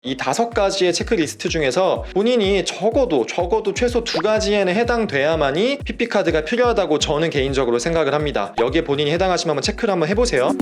이 5가지의 체크리스트 중에서 본인이 적어도 최소 2가지에는 해당돼야만이 PP카드가 필요하다고 저는 개인적으로 생각을 합니다. 여기에 본인이 해당하시면 한번 체크를 한번 해보세요.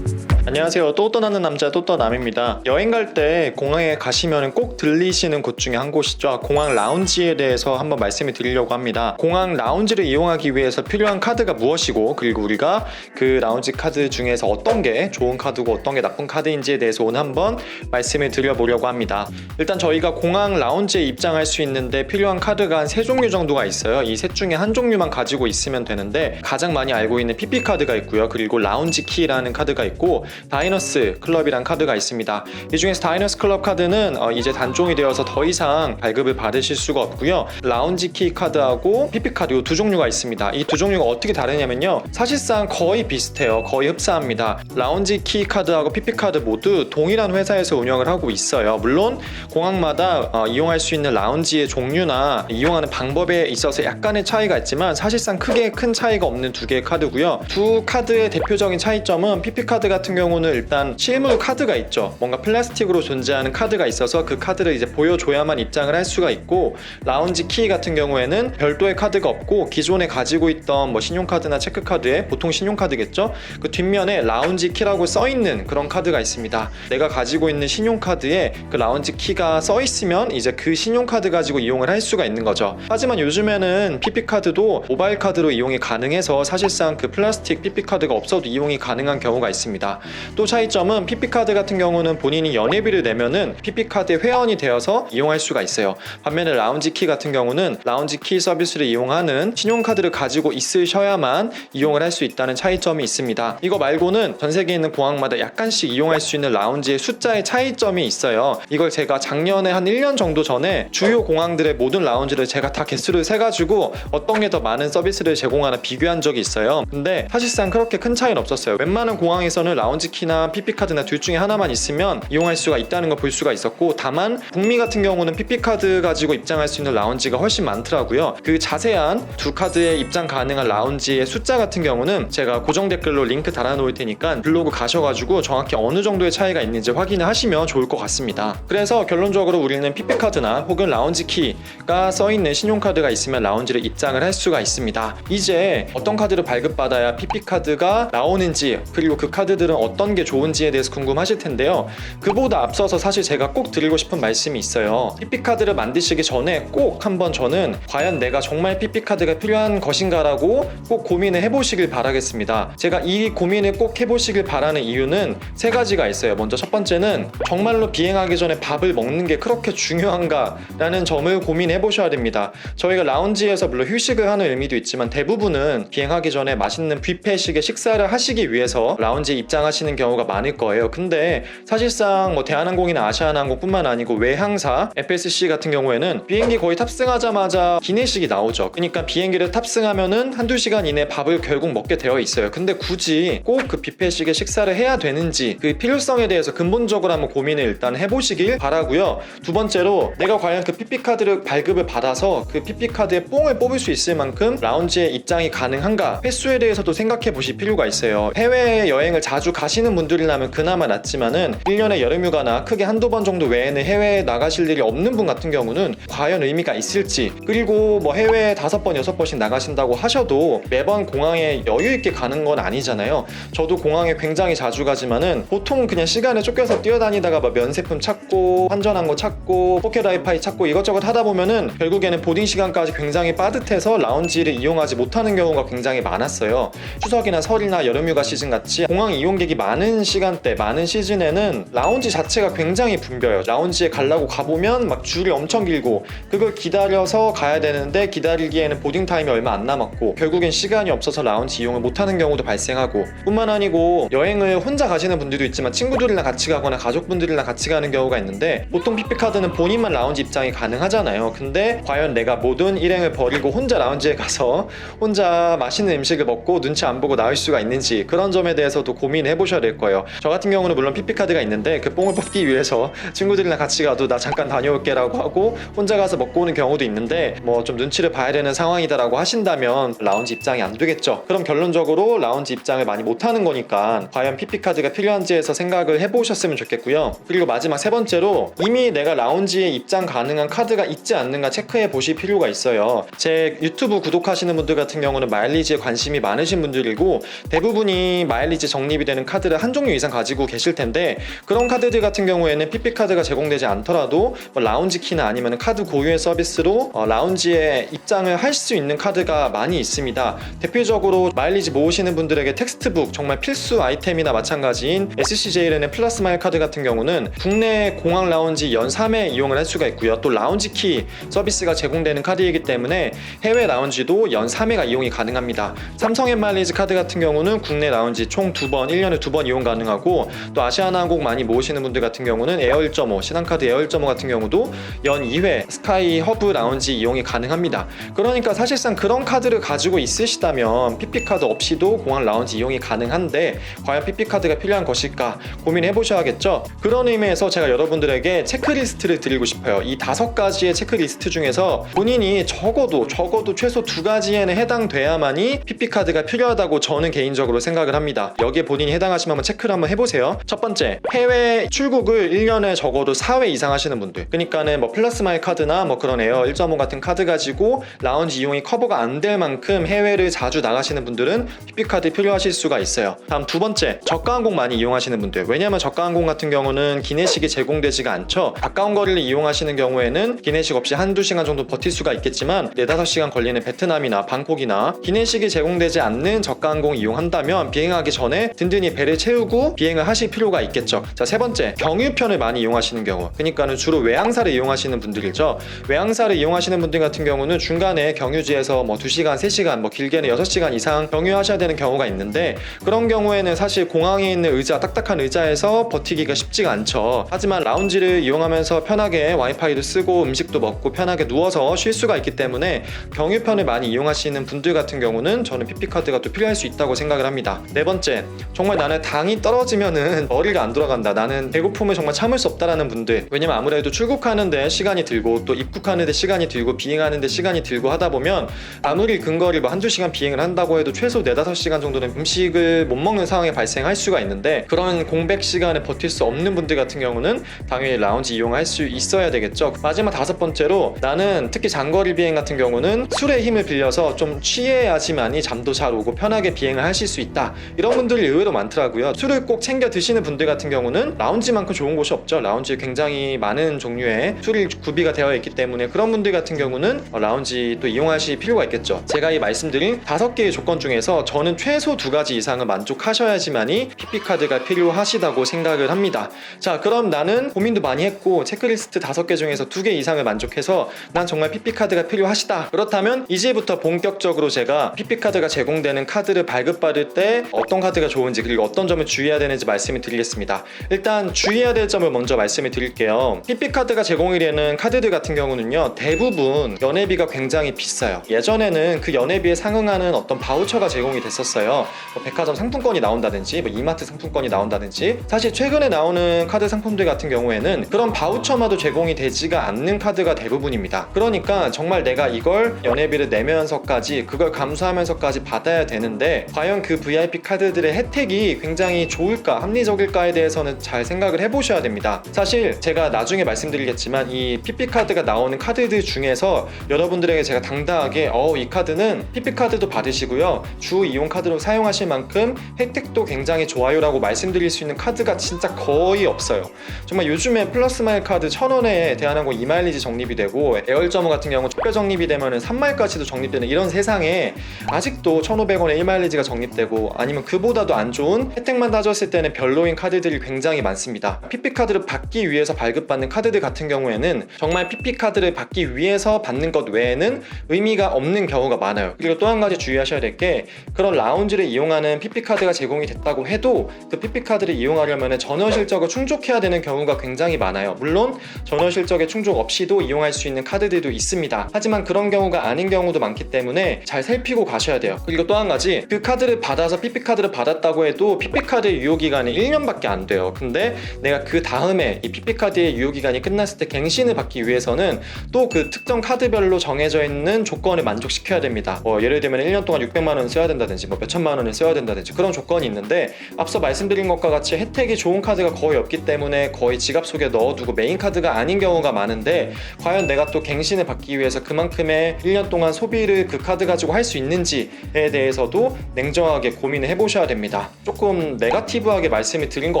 안녕하세요. 또 떠나는 남자 또 떠남입니다. 여행 갈 때 공항에 가시면 꼭 들리시는 곳 중에 한 곳이죠. 공항 라운지에 대해서 한번 말씀을 드리려고 합니다. 공항 라운지를 이용하기 위해서 필요한 카드가 무엇이고, 그리고 우리가 그 라운지 카드 중에서 어떤 게 좋은 카드고 어떤 게 나쁜 카드인지에 대해서 오늘 한번 말씀을 드려보려고 합니다. 일단 저희가 공항 라운지에 입장할 수 있는데 필요한 카드가 한 3종류 정도가 있어요. 이 셋 중에 한 종류만 가지고 있으면 되는데, 가장 많이 알고 있는 PP카드가 있고요. 그리고 라운지 키라는 카드가 있고, 다이너스 클럽이란 카드가 있습니다. 이 중에서 다이너스 클럽 카드는 이제 단종이 되어서 더 이상 발급을 받으실 수가 없고요. 라운지 키 카드하고 PP 카드 이 두 종류가 있습니다. 이 두 종류가 어떻게 다르냐면요, 사실상 거의 비슷해요. 거의 흡사합니다. 라운지 키 카드하고 PP 카드 모두 동일한 회사에서 운영을 하고 있어요. 물론 공항마다 이용할 수 있는 라운지의 종류나 이용하는 방법에 있어서 약간의 차이가 있지만 사실상 크게 큰 차이가 없는 두 개의 카드고요. 두 카드의 대표적인 차이점은, PP 카드 같은 경우는 일단 실물 카드가 있죠. 뭔가 플라스틱으로 존재하는 카드가 있어서 그 카드를 이제 보여줘야만 입장을 할 수가 있고, 라운지 키 같은 경우에는 별도의 카드가 없고 기존에 가지고 있던 뭐 신용카드나 체크카드에, 보통 신용카드겠죠? 그 뒷면에 라운지 키라고 써있는 그런 카드가 있습니다. 내가 가지고 있는 신용카드에 그 라운지 키가 써있으면 이제 그 신용카드 가지고 이용을 할 수가 있는 거죠. 하지만 요즘에는 PP카드도 모바일 카드로 이용이 가능해서 사실상 그 플라스틱 PP카드가 없어도 이용이 가능한 경우가 있습니다. 또 차이점은, PP카드 같은 경우는 본인이 연회비를 내면은 PP카드의 회원이 되어서 이용할 수가 있어요. 반면에 라운지 키 같은 경우는 라운지 키 서비스를 이용하는 신용카드를 가지고 있으셔야만 이용을 할 수 있다는 차이점이 있습니다. 이거 말고는 전 세계에 있는 공항마다 약간씩 이용할 수 있는 라운지의 숫자의 차이점이 있어요. 이걸 제가 작년에 한 1년 정도 전에 주요 공항들의 모든 라운지를 제가 다 개수를 세가지고 어떤 게 더 많은 서비스를 제공하나 비교한 적이 있어요. 근데 사실상 그렇게 큰 차이는 없었어요. 웬만한 공항에서는 라운지 키나 PP카드나 둘 중에 하나만 있으면 이용할 수가 있다는 걸 볼 수가 있었고, 다만 북미 같은 경우는 PP카드 가지고 입장할 수 있는 라운지가 훨씬 많더라고요. 그 자세한 두 카드에 입장 가능한 라운지의 숫자 같은 경우는 제가 고정 댓글로 링크 달아놓을 테니까 블로그 가셔가지고 정확히 어느 정도의 차이가 있는지 확인을 하시면 좋을 것 같습니다. 그래서 결론적으로 우리는 PP카드나 혹은 라운지 키가 써있는 신용카드가 있으면 라운지를 입장을 할 수가 있습니다. 이제 어떤 카드를 발급받아야 PP카드가 나오는지, 그리고 그 카드들은 어떤 게 좋은지에 대해서 궁금하실 텐데요. 그보다 앞서서 사실 제가 꼭 드리고 싶은 말씀이 있어요. PP카드를 만드시기 전에 꼭 한번 저는 과연 내가 정말 PP카드가 필요한 것인가라고 꼭 고민을 해보시길 바라겠습니다. 제가 이 고민을 꼭 해보시길 바라는 이유는 3가지가 있어요. 먼저 첫 번째는, 정말로 비행하기 전에 밥을 먹는 게 그렇게 중요한가 라는 점을 고민해 보셔야 됩니다. 저희가 라운지에서 물론 휴식을 하는 의미도 있지만 대부분은 비행하기 전에 맛있는 뷔페식의 식사를 하시기 위해서 라운지에 입장하시는 경우가 많을 거예요. 근데 사실상 뭐 대한항공이나 아시아나항공뿐만 아니고 외항사 FSC 같은 경우에는 비행기 거의 탑승하자마자 기내식이 나오죠. 그러니까 비행기를 탑승하면은 한두 시간 이내 밥을 결국 먹게 되어 있어요. 근데 굳이 꼭 그 뷔페식의 식사를 해야 되는지, 그 필요성에 대해서 근본적으로 한번 고민을 일단 해보시길 바라고요. 두 번째로, 내가 과연 그 PP카드를 발급을 받아서 그 PP카드에 뽕을 뽑을 수 있을 만큼 라운지에 입장이 가능한가, 횟수에 대해서도 생각해 보실 필요가 있어요. 해외여행을 자주 가시는 분들이라면 그나마 낫지만은 1년에 여름휴가나 크게 한두 번 정도 외에는 해외에 나가실 일이 없는 분 같은 경우는 과연 의미가 있을지, 그리고 뭐 해외에 5번, 6번씩 나가신다고 하셔도 매번 공항에 여유있게 가는 건 아니잖아요. 저도 공항에 굉장히 자주 가지만은 보통 그냥 시간에 쫓겨서 뛰어다니다가 막 면세품 찾고 환전한 거 찾고 포켓 와이파이 찾고 이것저것 하다 보면은 결국에는 보딩 시간까지 굉장히 빠듯해서 라운지를 이용하지 못하는 경우가 굉장히 많았어요. 추석이나 설이나 여름휴가 시즌 같이 공항 이용객이 많은 시간대, 많은 시즌에는 라운지 자체가 굉장히 붐벼요. 라운지에 가려고 가보면 막 줄이 엄청 길고, 그걸 기다려서 가야 되는데 기다리기에는 보딩 타임이 얼마 안 남았고, 결국엔 시간이 없어서 라운지 이용을 못하는 경우도 발생하고, 뿐만 아니고 여행을 혼자 가시는 분들도 있지만 친구들이랑 같이 가거나 가족분들이랑 같이 가는 경우가 있는데, 보통 PP카드는 본인만 라운지 입장이 가능하잖아요. 근데 과연 내가 모든 일행을 버리고 혼자 라운지에 가서 혼자 맛있는 음식을 먹고 눈치 안 보고 나올 수가 있는지, 그런 점에 대해서도 고민해 보셔야 해보셔야 될 거예요. 저 같은 경우는 물론 PP카드가 있는데 그 뽕을 뽑기 위해서 친구들이랑 같이 가도 나 잠깐 다녀올게 라고 하고 혼자 가서 먹고 오는 경우도 있는데 뭐 좀 눈치를 봐야 되는 상황이다 라고 하신다면 라운지 입장이 안 되겠죠. 그럼 결론적으로 라운지 입장을 많이 못하는 거니까 과연 PP카드가 필요한지에서 생각을 해보셨으면 좋겠고요. 그리고 마지막 세 번째로 이미 내가 라운지에 입장 가능한 카드가 있지 않는가 체크해 보실 필요가 있어요. 제 유튜브 구독하시는 분들 같은 경우는 마일리지에 관심이 많으신 분들이고 대부분이 마일리지 적립이 되는 카드를 한 종류 이상 가지고 계실 텐데 그런 카드들 같은 경우에는 PP카드가 제공되지 않더라도 뭐 라운지 키나 아니면 카드 고유의 서비스로 라운지에 입장을 할 수 있는 카드가 많이 있습니다. 대표적으로 마일리지 모으시는 분들에게 텍스트북 정말 필수 아이템이나 마찬가지인 SCJLN의 플러스마일 카드 같은 경우는 국내 공항 라운지 연 3회 이용을 할 수가 있고요. 또 라운지 키 서비스가 제공되는 카드이기 때문에 해외 라운지도 연 3회가 이용이 가능합니다. 삼성의 마일리지 카드 같은 경우는 국내 라운지 총 2번, 1년에 2번 이용 가능하고 또 아시아나항공 많이 모으시는 분들 같은 경우는 에어 1.5, 신한카드 에어 1.5 같은 경우도 연 2회 스카이 허브 라운지 이용이 가능합니다. 그러니까 사실상 그런 카드를 가지고 있으시다면 PP카드 없이도 공항 라운지 이용이 가능한데 과연 PP카드가 필요한 것일까 고민해 보셔야겠죠. 그런 의미에서 제가 여러분들에게 체크리스트를 드리고 싶어요. 이 5가지의 체크리스트 중에서 본인이 적어도 최소 2가지에는 해당돼야만이 PP카드가 필요하다고 저는 개인적으로 생각을 합니다. 여기에 본인이 해당하시면 한번 체크를 한번 해보세요. 첫 번째, 해외 출국을 1년에 적어도 4회 이상 하시는 분들, 그러니까는 뭐 플러스마일 카드나 뭐 그런 에어 1.5 같은 카드 가지고 라운지 이용이 커버가 안 될 만큼 해외를 자주 나가시는 분들은 PP카드 필요하실 수가 있어요. 다음 두 번째, 저가항공 많이 이용하시는 분들, 왜냐하면 저가항공 같은 경우는 기내식이 제공되지가 않죠. 가까운 거리를 이용하시는 경우에는 기내식 없이 한두 시간 정도 버틸 수가 있겠지만 4-5시간 걸리는 베트남이나 방콕이나 기내식이 제공되지 않는 저가항공 이용한다면 비행하기 전에 든든히 배를 채우고 비행을 하실 필요가 있겠죠. 자, 세 번째, 경유편을 많이 이용하시는 경우, 그러니까는 주로 외항사를 이용하시는 분들이죠. 외항사를 이용하시는 분들 같은 경우는 중간에 경유지에서 뭐 2시간, 3시간, 뭐 길게는 6시간 이상 경유하셔야 되는 경우가 있는데 그런 경우에는 사실 공항에 있는 의자, 딱딱한 의자에서 버티기가 쉽지가 않죠. 하지만 라운지를 이용하면서 편하게 와이파이도 쓰고 음식도 먹고 편하게 누워서 쉴 수가 있기 때문에 경유편을 많이 이용하시는 분들 같은 경우는 저는 PP카드가 또 필요할 수 있다고 생각을 합니다. 네 번째, 정말 나는 당이 떨어지면은 머리가 안 돌아간다, 나는 배고픔을 정말 참을 수 없다라는 분들, 왜냐면 아무래도 출국하는데 시간이 들고 또 입국하는데 시간이 들고 비행하는데 시간이 들고 하다 보면 아무리 근거리 뭐 1-2시간 비행을 한다고 해도 최소 4-5시간 정도는 음식을 못 먹는 상황이 발생할 수가 있는데 그런 공백 시간에 버틸 수 없는 분들 같은 경우는 당연히 라운지 이용할 수 있어야 되겠죠. 마지막 5번째로, 나는 특히 장거리 비행 같은 경우는 술의 힘을 빌려서 좀 취해야지만이 잠도 잘 오고 편하게 비행을 하실 수 있다, 이런 분들이 의외로 많더라고요. 술을 꼭 챙겨 드시는 분들 같은 경우는 라운지만큼 좋은 곳이 없죠. 라운지에 굉장히 많은 종류의 술이 구비가 되어 있기 때문에 그런 분들 같은 경우는 라운지 또 이용하실 필요가 있겠죠. 제가 이 말씀드린 5개의 조건 중에서 저는 최소 2가지 이상은 만족하셔야지만이 PP카드가 필요하시다고 생각을 합니다. 자, 그럼 나는 고민도 많이 했고 체크리스트 5개 중에서 2개 이상을 만족해서 난 정말 PP카드가 필요하시다, 그렇다면 이제부터 본격적으로 제가 PP카드가 제공되는 카드를 발급받을 때 어떤 카드가 좋은지 그리고 어떤 점을 주의해야 되는지 말씀을 드리겠습니다. 일단 주의해야 될 점을 먼저 말씀을 드릴게요. PP카드가 제공이 되는 카드들 같은 경우는요, 대부분 연회비가 굉장히 비싸요. 예전에는 그 연회비에 상응하는 어떤 바우처가 제공이 됐었어요. 뭐 백화점 상품권이 나온다든지 뭐 이마트 상품권이 나온다든지. 사실 최근에 나오는 카드 상품들 같은 경우에는 그런 바우처마도 제공이 되지가 않는 카드가 대부분입니다. 그러니까 정말 내가 이걸 연회비를 내면서까지 그걸 감수하면서까지 받아야 되는데 과연 그 VIP 카드들의 혜택이 굉장히 좋을까, 합리적일까에 대해서는 잘 생각을 해보셔야 됩니다. 사실 제가 나중에 말씀드리겠지만 이 PP카드가 나오는 카드들 중에서 여러분들에게 제가 당당하게 이 카드는 PP카드도 받으시고요, 주 이용 카드로 사용하실 만큼 혜택도 굉장히 좋아요 라고 말씀드릴 수 있는 카드가 진짜 거의 없어요. 정말 요즘에 플러스마일 카드 1,000원에 대한항공 2마일리지 적립이 되고 에어 1.5 같은 경우 특별 적립이 되면 3마일까지도 적립되는 이런 세상에 아직도 1,500원에 1마일리지가 적립되고 아니면 그보다도 안 좋은 혜택만 따졌을 때는 별로인 카드들이 굉장히 많습니다. PP카드를 받기 위해서 발급받는 카드들 같은 경우에는 정말 PP카드를 받기 위해서 받는 것 외에는 의미가 없는 경우가 많아요. 그리고 또 한 가지 주의하셔야 될 게, 그런 라운지를 이용하는 PP카드가 제공이 됐다고 해도 그 PP카드를 이용하려면 전원 실적을 충족해야 되는 경우가 굉장히 많아요. 물론 전원 실적에 충족 없이도 이용할 수 있는 카드들도 있습니다. 하지만 그런 경우가 아닌 경우도 많기 때문에 잘 살피고 가셔야 돼요. 그리고 또 한 가지, 그 카드를 받아서 PP카드를 받았다고 해도 적어도 PP카드의 유효기간이 1년밖에 안 돼요. 근데 내가 그 다음에 이 PP카드의 유효기간이 끝났을 때 갱신을 받기 위해서는 또 그 특정 카드별로 정해져 있는 조건을 만족시켜야 됩니다. 예를 들면 1년 동안 600만 원을 써야 된다든지 뭐 몇천만 원을 써야 된다든지 그런 조건이 있는데, 앞서 말씀드린 것과 같이 혜택이 좋은 카드가 거의 없기 때문에 거의 지갑 속에 넣어두고 메인 카드가 아닌 경우가 많은데, 과연 내가 또 갱신을 받기 위해서 그만큼의 1년 동안 소비를 그 카드 가지고 할 수 있는지에 대해서도 냉정하게 고민을 해보셔야 됩니다. 조금 네거티브하게 말씀을 드린 것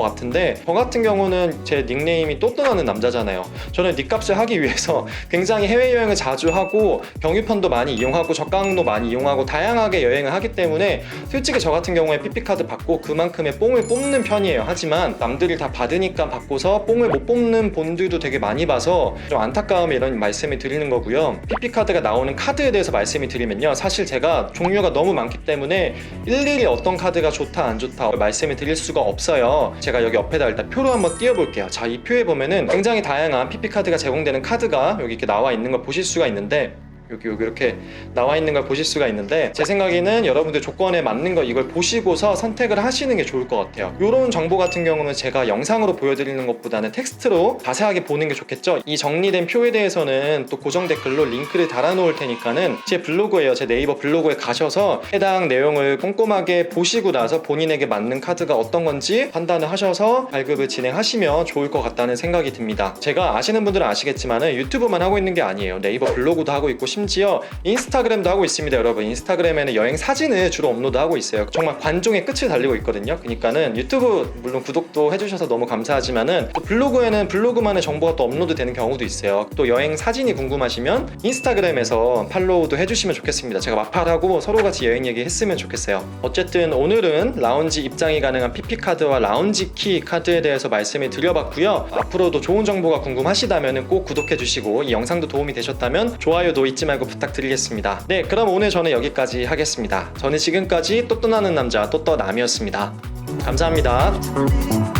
같은데, 저 같은 경우는 제 닉네임이 또 떠나는 남자잖아요. 저는 닉값을 하기 위해서 굉장히 해외여행을 자주 하고 경유편도 많이 이용하고 저가항도 많이 이용하고 다양하게 여행을 하기 때문에 솔직히 저 같은 경우에 PP카드 받고 그만큼의 뽕을 뽑는 편이에요. 하지만 남들이 다 받으니까 받고서 뽕을 못 뽑는 분들도 되게 많이 봐서 좀 안타까움에 이런 말씀을 드리는 거고요. PP카드가 나오는 카드에 대해서 말씀을 드리면요, 사실 제가 종류가 너무 많기 때문에 일일이 어떤 카드가 좋다 안 좋다 말씀을 드릴 수가 없어요. 제가 여기 옆에다 일단 표로 한번 띄워볼게요. 자, 이 표에 보면은 굉장히 다양한 PP카드가 제공되는 카드가 여기 이렇게 나와 있는 걸 보실 수가 있는데, 여기 이렇게 나와 있는 걸 보실 수가 있는데, 제 생각에는 여러분들 조건에 맞는 거 이걸 보시고서 선택을 하시는 게 좋을 것 같아요. 이런 정보 같은 경우는 제가 영상으로 보여드리는 것보다는 텍스트로 자세하게 보는 게 좋겠죠. 이 정리된 표에 대해서는 또 고정 댓글로 링크를 달아 놓을 테니까는 제 블로그에요, 제 네이버 블로그에 가셔서 해당 내용을 꼼꼼하게 보시고 나서 본인에게 맞는 카드가 어떤 건지 판단을 하셔서 발급을 진행하시면 좋을 것 같다는 생각이 듭니다. 제가 아시는 분들은 아시겠지만 유튜브만 하고 있는 게 아니에요. 네이버 블로그도 하고 있고 심지어 인스타그램도 하고 있습니다. 여러분, 인스타그램에는 여행 사진을 주로 업로드하고 있어요. 정말 관종의 끝을 달리고 있거든요. 그러니까는 유튜브 물론 구독도 해주셔서 너무 감사하지만은 또 블로그에는 블로그만의 정보가 또 업로드 되는 경우도 있어요. 또 여행 사진이 궁금하시면 인스타그램에서 팔로우도 해주시면 좋겠습니다. 제가 마팔하고 서로 같이 여행 얘기 했으면 좋겠어요. 어쨌든 오늘은 라운지 입장이 가능한 PP카드와 라운지 키 카드에 대해서 말씀을 드려봤고요. 앞으로도 좋은 정보가 궁금하시다면 꼭 구독해주시고, 이 영상도 도움이 되셨다면 좋아요도 잊지 말고 부탁드리겠습니다. 네, 그럼 오늘 저는 여기까지 하겠습니다. 저는 지금까지 또 떠나는 남자 또떠남이었습니다. 감사합니다.